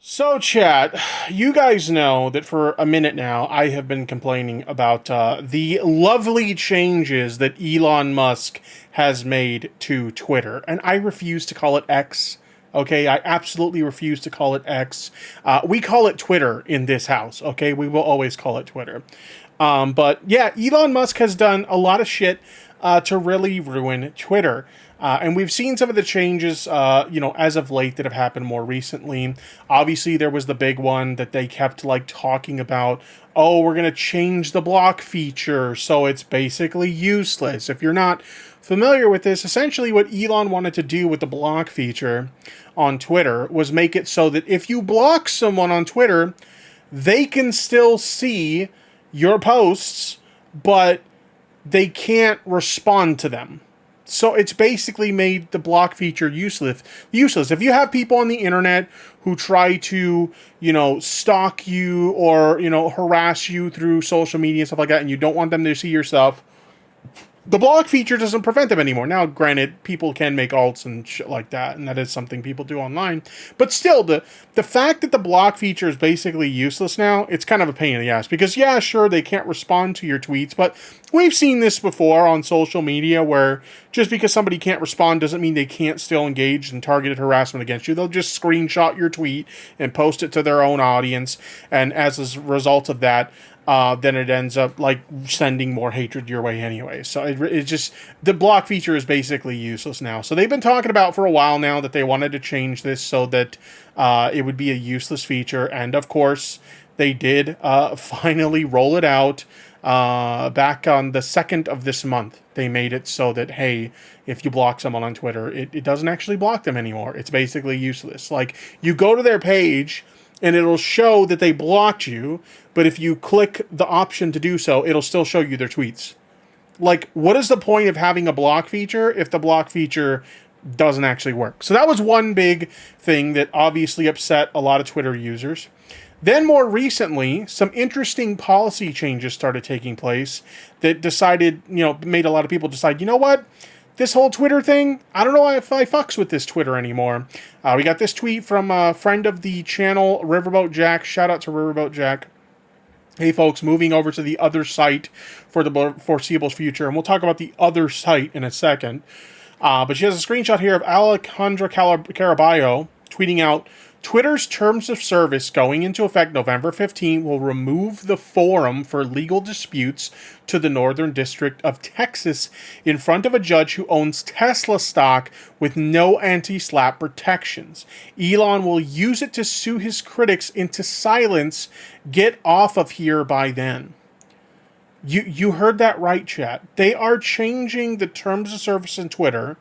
So, chat, you guys know that for a minute now, I have been complaining about the lovely changes that Elon Musk has made to Twitter. And I refuse to call it X. Okay, I absolutely refuse to call it X. We call it Twitter in this house. Okay, we will always call it Twitter. But yeah, Elon Musk has done a lot of shit to really ruin Twitter. And we've seen some of the changes, as of late that have happened more recently. Obviously, there was the big one that they kept like talking about. Oh, we're going to change the block feature, so it's basically useless. If you're not familiar with this, essentially what Elon wanted to do with the block feature on Twitter was make it so that if you block someone on Twitter, they can still see your posts, but they can't respond to them. So it's basically made the block feature useless. If you have people on the internet who try to, stalk you or, harass you through social media and stuff like that, and you don't want them to see your stuff, the block feature doesn't prevent them anymore. Now, granted, people can make alts and shit like that, and that is something people do online. But still, the fact that the block feature is basically useless now, it's kind of a pain in the ass. Because, yeah, sure, they can't respond to your tweets, but we've seen this before on social media where just because somebody can't respond doesn't mean they can't still engage in targeted harassment against you. They'll just screenshot your tweet and post it to their own audience, and as a result of that, then it ends up like sending more hatred your way anyway. So it's just the block feature is basically useless now. So they've been talking about for a while now that they wanted to change this so that it would be a useless feature, and of course they did finally roll it out back on the 2nd of this month. They made it so that, hey, if you block someone on Twitter, it doesn't actually block them anymore. It's basically useless. Like, you go to their page and it'll show that they blocked you, but if you click the option to do so, it'll still show you their tweets. Like, what is the point of having a block feature if the block feature doesn't actually work? So that was one big thing that obviously upset a lot of Twitter users. Then more recently, some interesting policy changes started taking place that made a lot of people decide, you know what? This whole Twitter thing, I don't know if I fucks with this Twitter anymore. We got this tweet from a friend of the channel, Riverboat Jack. Shout out to Riverboat Jack. Hey folks, moving over to the other site for the foreseeable future, and we'll talk about the other site in a second. But she has a screenshot here of Alejandra Caraballo tweeting out, Twitter's terms of service going into effect November 15 will remove the forum for legal disputes to the Northern District of Texas in front of a judge who owns Tesla stock with no anti-slap protections. Elon will use it to sue his critics into silence. Get off of here by then. You heard that right, chat. They are changing the terms of service in Twitter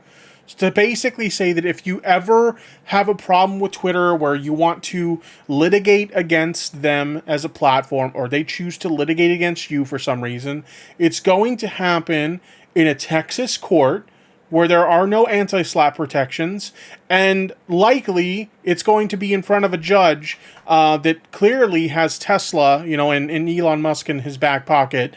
to basically say that if you ever have a problem with Twitter where you want to litigate against them as a platform, or they choose to litigate against you for some reason, it's going to happen in a Texas court where there are no anti-slap protections, and likely it's going to be in front of a judge that clearly has Tesla, and Elon Musk in his back pocket,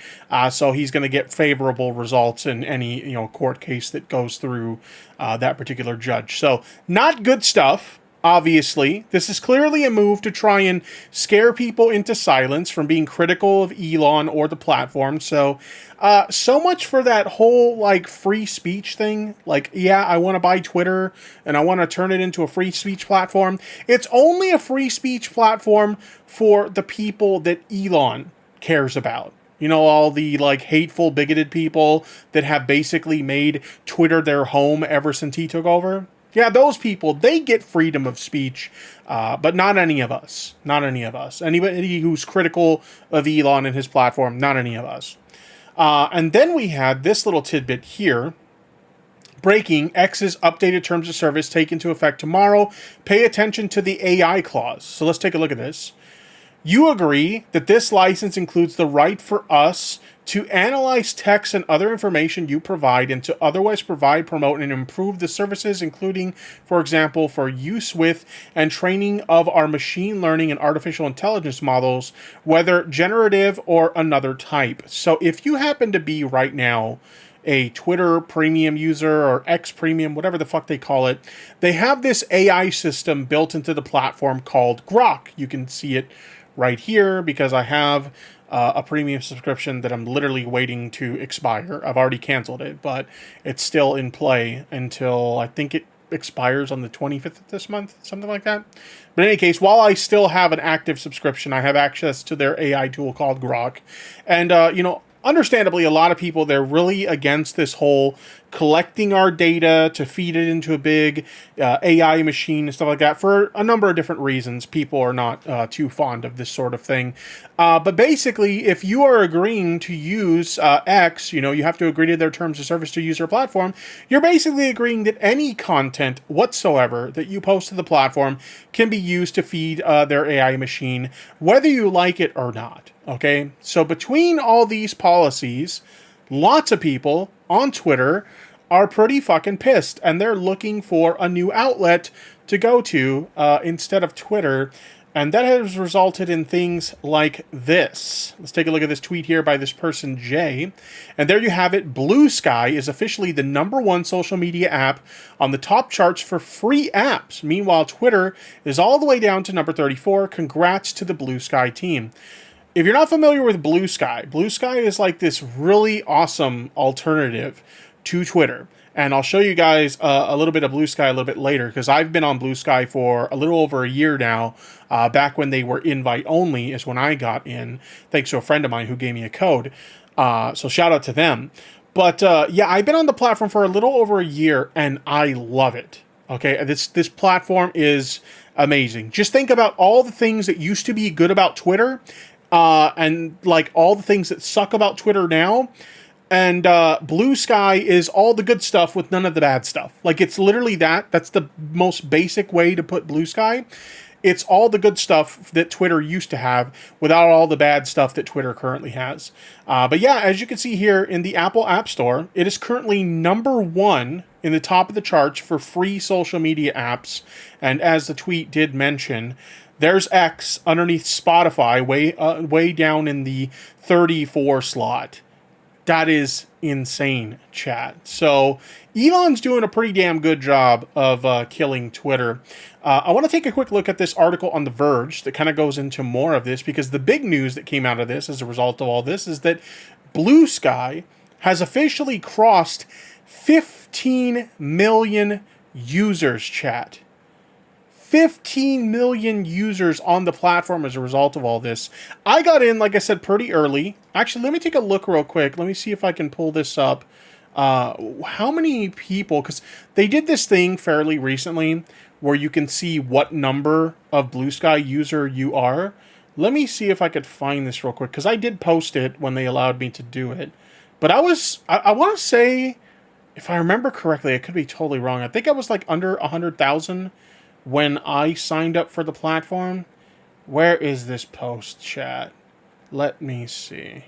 so he's going to get favorable results in any, court case that goes through that particular judge. So, not good stuff. Obviously, this is clearly a move to try and scare people into silence from being critical of Elon or the platform. So much for that whole, free speech thing. I want to buy Twitter and I want to turn it into a free speech platform. It's only a free speech platform for the people that Elon cares about. All the, hateful, bigoted people that have basically made Twitter their home ever since he took over. Yeah, those people, they get freedom of speech, but not any of us. Not any of us. Anybody who's critical of Elon and his platform, not any of us. And then we had this little tidbit here. Breaking, X's updated terms of service take into effect tomorrow. Pay attention to the AI clause. So let's take a look at this. You agree that this license includes the right for us to analyze text and other information you provide and to otherwise provide, promote, and improve the services, including, for example, for use with and training of our machine learning and artificial intelligence models, whether generative or another type. So if you happen to be right now a Twitter premium user or X premium, whatever the fuck they call it, they have this AI system built into the platform called Grok. You can see it right here because I have a premium subscription that I'm literally waiting to expire. I've already canceled it, but it's still in play until I think it expires on the 25th of this month, something like that. But in any case, while I still have an active subscription, I have access to their AI tool called Grok. And, understandably, a lot of people, they're really against this whole collecting our data to feed it into a big AI machine and stuff like that for a number of different reasons. People are not too fond of this sort of thing. But basically, if you are agreeing to use X, you have to agree to their terms of service to use their platform. You're basically agreeing that any content whatsoever that you post to the platform can be used to feed their AI machine, whether you like it or not. Okay, so between all these policies, lots of people on Twitter are pretty fucking pissed, and they're looking for a new outlet to go to instead of Twitter, and that has resulted in things like this. Let's take a look at this tweet here by this person, Jay, and there you have it. BlueSky is officially the #1 social media app on the top charts for free apps. Meanwhile, Twitter is all the way down to number 34. Congrats to the BlueSky team. If you're not familiar with BlueSky, BlueSky is like this really awesome alternative to Twitter. And I'll show you guys a little bit of BlueSky a little bit later, because I've been on BlueSky for a little over a year now. Back when they were invite only is when I got in, thanks to a friend of mine who gave me a code. So shout out to them. But yeah, I've been on the platform for a little over a year, and I love it. Okay, this platform is amazing. Just think about all the things that used to be good about Twitter, and like all the things that suck about Twitter now. And BlueSky is all the good stuff with none of the bad stuff. Like, it's literally that. That's the most basic way to put BlueSky. It's all the good stuff that Twitter used to have without all the bad stuff that Twitter currently has. But yeah, as you can see here in the Apple App Store, it is currently #1 in the top of the charts for free social media apps. And as the tweet did mention, there's X underneath Spotify, way down in the 34 slot. That is insane, chat. So Elon's doing a pretty damn good job of killing Twitter. I want to take a quick look at this article on The Verge that kind of goes into more of this, because the big news that came out of this as a result of all this is that BlueSky has officially crossed 15 million users, chat. 15 million users on the platform as a result of all this. I got in, like I said, pretty early. Actually, let me take a look real quick. Let me see if I can pull this up. How many people, because they did this thing fairly recently where you can see what number of BlueSky user you are. Let me see if I could find this real quick, because I did post it when they allowed me to do it. But I want to say, if I remember correctly, I could be totally wrong. I think I was like under 100,000 when I signed up for the platform. Where is this post, chat? Let me see.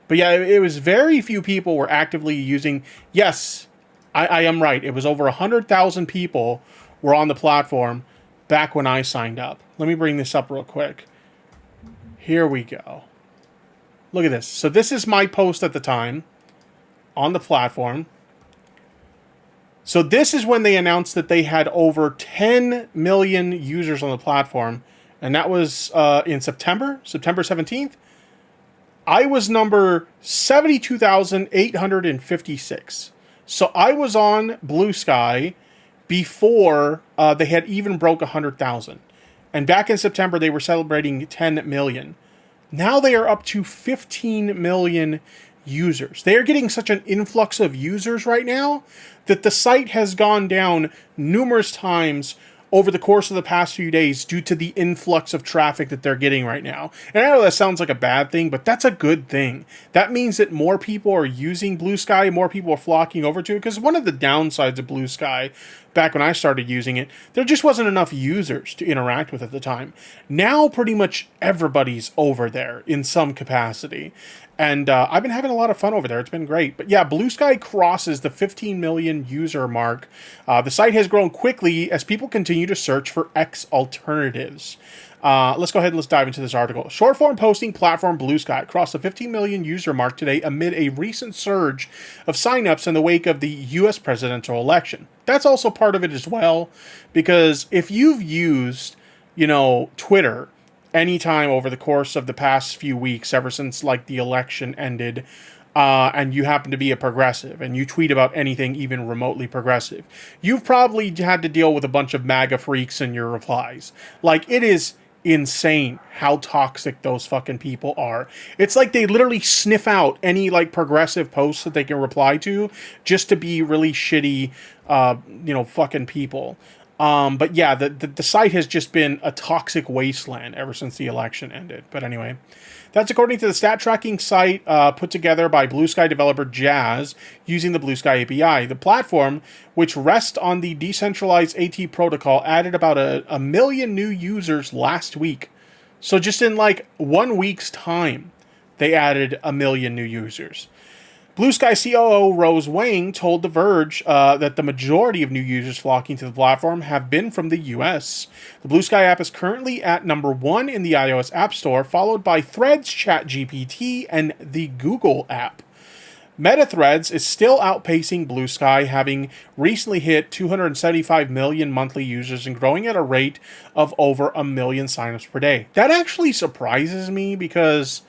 But yeah, it was very few people were actively using. Yes, I am right. It was over 100,000 people were on the platform back when I signed up. Let me bring this up real quick. Here we go. Look at this. So this is my post at the time on the platform. So this is when they announced that they had over 10 million users on the platform. And that was in September 17th. I was number 72,856. So I was on BlueSky before they had even broke 100,000. And back in September, they were celebrating 10 million. Now they are up to 15 million users. They are getting such an influx of users right now that the site has gone down numerous times over the course of the past few days due to the influx of traffic that they're getting right now. And I know that sounds like a bad thing, but that's a good thing. That means that more people are using BlueSky, more people are flocking over to it, because one of the downsides of BlueSky, back when I started using it, there just wasn't enough users to interact with at the time. Now, pretty much everybody's over there in some capacity. And I've been having a lot of fun over there. It's been great. But yeah, BlueSky crosses the 15 million user mark. The site has grown quickly as people continue to search for X alternatives. Let's go ahead and let's dive into this article. Short-form posting platform BlueSky crossed the 15 million user mark today amid a recent surge of signups in the wake of the U.S. presidential election. That's also part of it as well, because if you've used, Twitter anytime over the course of the past few weeks, ever since like the election ended, and you happen to be a progressive and you tweet about anything even remotely progressive, you've probably had to deal with a bunch of MAGA freaks in your replies. Like, it is insane how toxic those fucking people are. It's like they literally sniff out any like progressive posts that they can reply to just to be really shitty, fucking people. But yeah, the site has just been a toxic wasteland ever since the election ended. But anyway, that's according to the stat tracking site put together by BlueSky developer Jazz using the BlueSky API. The platform, which rests on the decentralized AT protocol, added about a million new users last week. So just in like 1 week's time, they added a million new users. BlueSky COO Rose Wang told The Verge that the majority of new users flocking to the platform have been from the US. The BlueSky app is currently at number 1 in the iOS App Store, followed by Threads, ChatGPT, and the Google app. Meta Threads is still outpacing BlueSky, having recently hit 275 million monthly users and growing at a rate of over 1 million signups per day. That actually surprises me because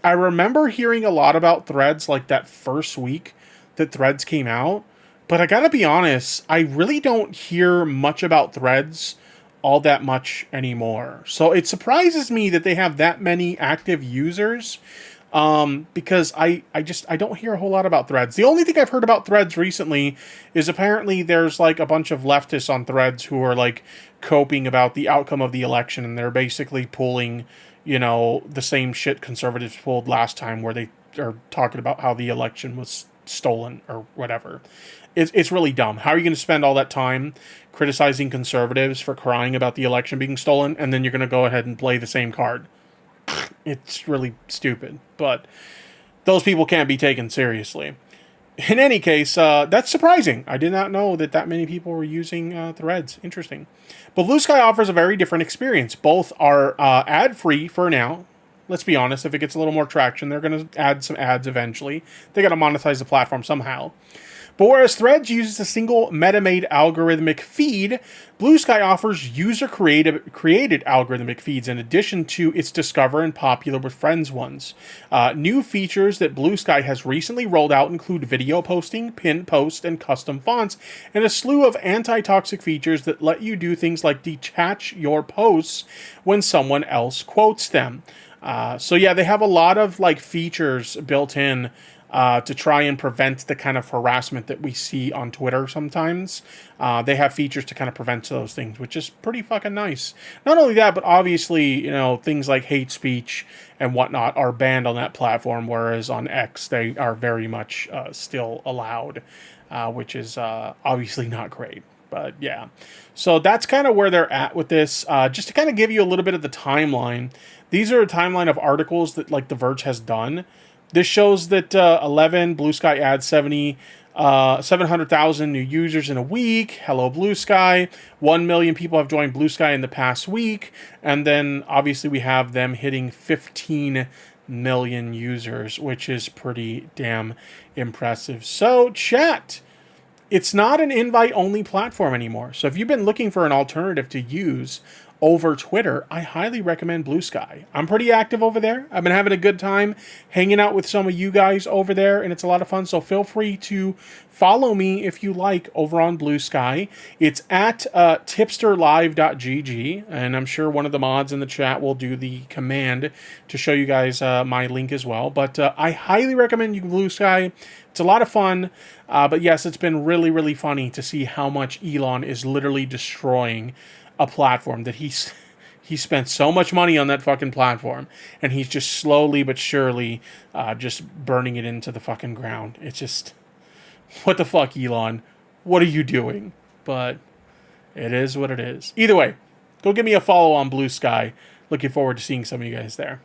I remember hearing a lot about Threads like that first week that Threads came out, but I gotta be honest, I really don't hear much about Threads all that much anymore. So it surprises me that they have that many active users, because I don't hear a whole lot about Threads. The only thing I've heard about Threads recently is apparently there's like a bunch of leftists on Threads who are like coping about the outcome of the election, and they're basically pulling the same shit conservatives pulled last time, where they are talking about how the election was stolen or whatever. It's really dumb. How are you going to spend all that time criticizing conservatives for crying about the election being stolen, and then you're going to go ahead and play the same card? It's really stupid, but those people can't be taken seriously. In any case, that's surprising. I did not know that many people were using Threads. Interesting. But BlueSky offers a very different experience. Both are ad-free for now. Let's be honest, if it gets a little more traction, they're going to add some ads eventually. They got to monetize the platform somehow. But whereas Threads uses a single meta-made algorithmic feed, BlueSky offers user-created algorithmic feeds in addition to its Discover and Popular with Friends ones. New features that BlueSky has recently rolled out include video posting, pinned post, and custom fonts, and a slew of anti-toxic features that let you do things like detach your posts when someone else quotes them. So yeah, they have a lot of like features built in to try and prevent the kind of harassment that we see on Twitter sometimes. They have features to kind of prevent those things, which is pretty fucking nice. Not only that, but obviously, things like hate speech and whatnot are banned on that platform, whereas on X, they are very much still allowed, which is obviously not great. But yeah, so that's kind of where they're at with this. Just to kind of give you a little bit of the timeline, these are a timeline of articles that like The Verge has done. This shows that 11 BlueSky adds 700,000 new users in a week. Hello, BlueSky. 1 million people have joined BlueSky in the past week. And then, obviously, we have them hitting 15 million users, which is pretty damn impressive. So, chat, it's not an invite-only platform anymore. So, if you've been looking for an alternative to use over Twitter, I highly recommend BlueSky. I'm pretty active over there. I've been having a good time hanging out with some of you guys over there, and it's a lot of fun. So feel free to follow me if you like over on BlueSky. It's at tipsterlive.gg, and I'm sure one of the mods in the chat will do the command to show you guys my link as well. But I highly recommend you BlueSky. It's a lot of fun, but yes, it's been really, really funny to see how much Elon is literally destroying a platform that he spent so much money on that fucking platform, and he's just slowly but surely just burning it into the fucking ground. It's just, what the fuck, Elon? What are you doing? But It is what it is. Either way, go give me a follow on BlueSky. Looking forward to seeing some of you guys there.